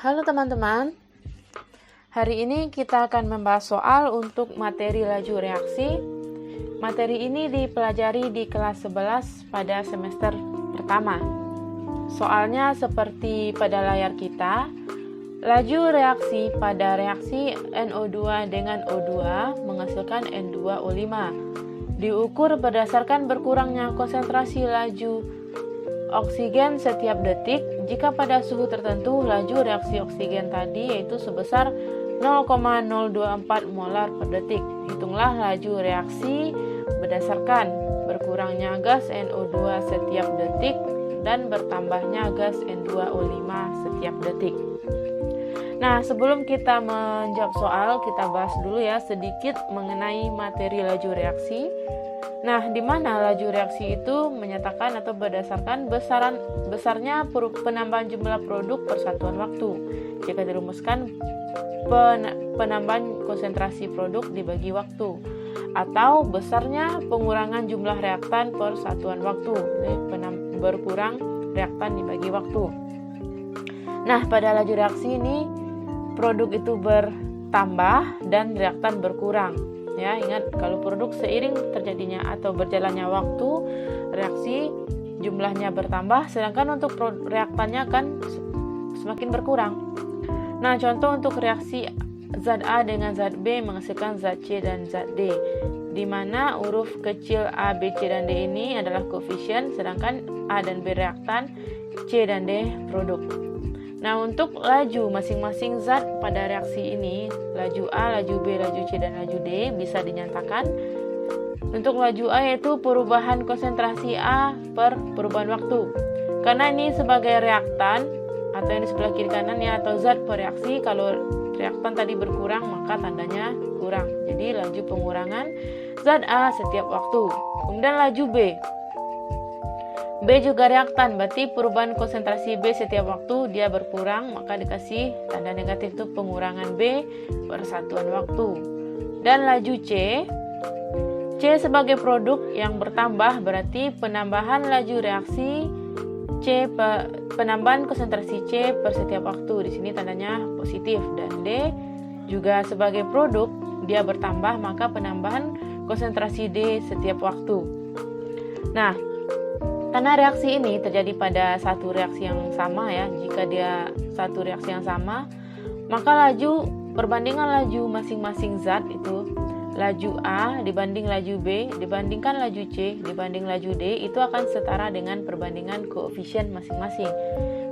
Halo teman-teman, hari ini kita akan membahas soal untuk materi laju reaksi. Materi ini dipelajari di kelas 11 pada semester pertama. Soalnya seperti pada layar kita, laju reaksi pada reaksi NO2 dengan O2 menghasilkan N2O5. Diukur berdasarkan berkurangnya konsentrasi laju oksigen setiap detik jika pada suhu tertentu laju reaksi oksigen tadi yaitu sebesar 0,024 molar per detik. Hitunglah laju reaksi berdasarkan berkurangnya gas NO2 setiap detik dan bertambahnya gas N2O5 setiap detik. Nah, sebelum kita menjawab soal, kita bahas dulu ya sedikit mengenai materi laju reaksi. Nah, di mana laju reaksi itu menyatakan atau berdasarkan besarnya penambahan jumlah produk per satuan waktu. Jika dirumuskan penambahan konsentrasi produk dibagi waktu, atau besarnya pengurangan jumlah reaktan per satuan waktu. Berkurang reaktan dibagi waktu. Nah, pada laju reaksi ini produk itu bertambah dan reaktan berkurang. Ya, ingat kalau produk seiring terjadinya atau berjalannya waktu, reaksi jumlahnya bertambah, sedangkan untuk reaktannya akan semakin berkurang. Nah, contoh untuk reaksi zat A dengan zat B menghasilkan zat C dan zat D, di mana huruf kecil A, B, C, dan D ini adalah koefisien, sedangkan A dan B reaktan, C dan D produk. Nah, untuk laju masing-masing zat pada reaksi ini, laju A, laju B, laju C, dan laju D bisa dinyatakan. Untuk laju A yaitu perubahan konsentrasi A per perubahan waktu. Karena ini sebagai reaktan, atau yang di sebelah kiri kanan ya, atau zat per reaksi, kalau reaktan tadi berkurang maka tandanya kurang. Jadi laju pengurangan zat A setiap waktu. Kemudian laju B. B juga reaktan, berarti perubahan konsentrasi B setiap waktu dia berkurang, maka dikasih tanda negatif itu pengurangan B per satuan waktu. Dan laju C sebagai produk yang bertambah, berarti penambahan laju reaksi penambahan konsentrasi C per setiap waktu. Di sini tandanya positif. Dan D juga sebagai produk dia bertambah, maka penambahan konsentrasi D setiap waktu. Nah, karena reaksi ini terjadi pada satu reaksi yang sama ya, jika dia satu reaksi yang sama, maka perbandingan laju masing-masing zat itu laju A dibanding laju B dibandingkan laju C dibanding laju D itu akan setara dengan perbandingan koefisien masing-masing.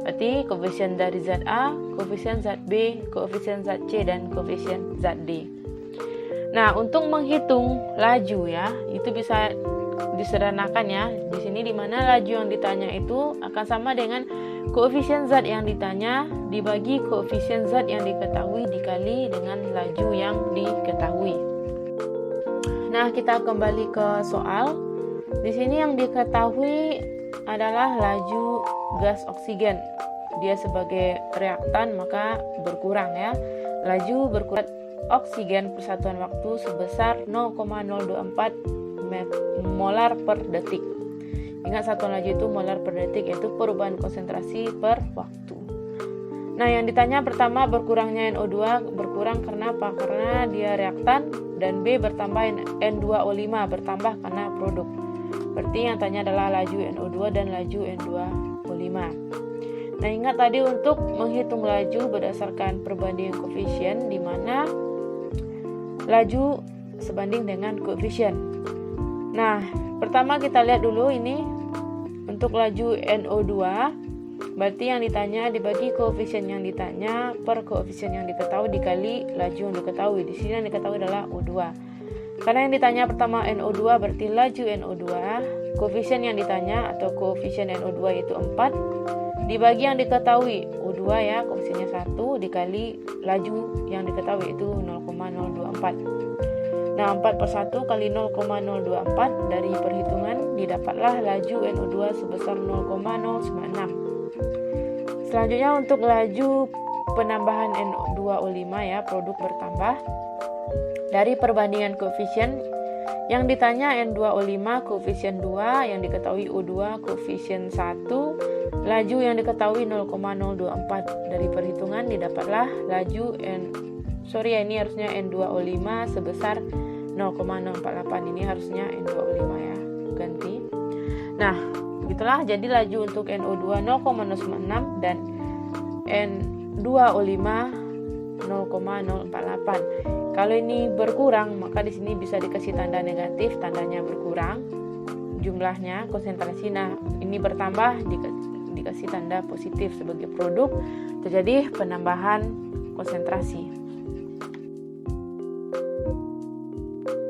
Berarti koefisien dari zat A, koefisien zat B, koefisien zat C, dan koefisien zat D. Nah, untuk menghitung laju ya, itu bisa disederhanakan ya. Di sini di mana laju yang ditanya itu akan sama dengan koefisien zat yang ditanya dibagi koefisien zat yang diketahui dikali dengan laju yang diketahui. Nah, kita kembali ke soal. Di sini yang diketahui adalah laju gas oksigen. Dia sebagai reaktan maka berkurang ya. Laju berkurang oksigen persatuan waktu sebesar 0,024 molar per detik. Ingat satuan laju itu molar per detik, yaitu perubahan konsentrasi per waktu. Nah, yang ditanya pertama berkurangnya NO2 berkurang karena apa? Karena dia reaktan, dan B bertambah N2O5 bertambah karena produk. Berarti yang tanya adalah laju NO2 dan laju N2O5. Nah, ingat tadi untuk menghitung laju berdasarkan perbandingan koefisien di mana laju sebanding dengan koefisien. Nah, pertama kita lihat dulu ini untuk laju NO2, berarti yang ditanya dibagi koefisien yang ditanya per koefisien yang diketahui dikali laju yang diketahui. Di sini yang diketahui adalah O2. Karena yang ditanya pertama NO2, berarti laju NO2, koefisien yang ditanya atau koefisien NO2 itu 4 dibagi yang diketahui O2 ya, koefisiennya 1 dikali laju yang diketahui itu 0,024. Nah, 4 per 1 kali 0,024 dari perhitungan didapatlah laju NO2 sebesar 0,096. Selanjutnya untuk laju penambahan N2O5 ya, produk bertambah. Dari perbandingan koefisien Yang ditanya N2O5 koefisien 2, yang diketahui O2 koefisien 1, laju yang diketahui 0,024. Dari perhitungan didapatlah laju ini harusnya N2O5 sebesar 0,048. Ini harusnya N2O5 ya, ganti. Nah, begitulah, jadi laju untuk NO2 0,096 dan N2O5 0,048. Kalau ini berkurang, maka di sini bisa dikasih tanda negatif, tandanya berkurang jumlahnya, konsentrasi. Nah, ini bertambah, dikasih tanda positif sebagai produk, terjadi penambahan konsentrasi.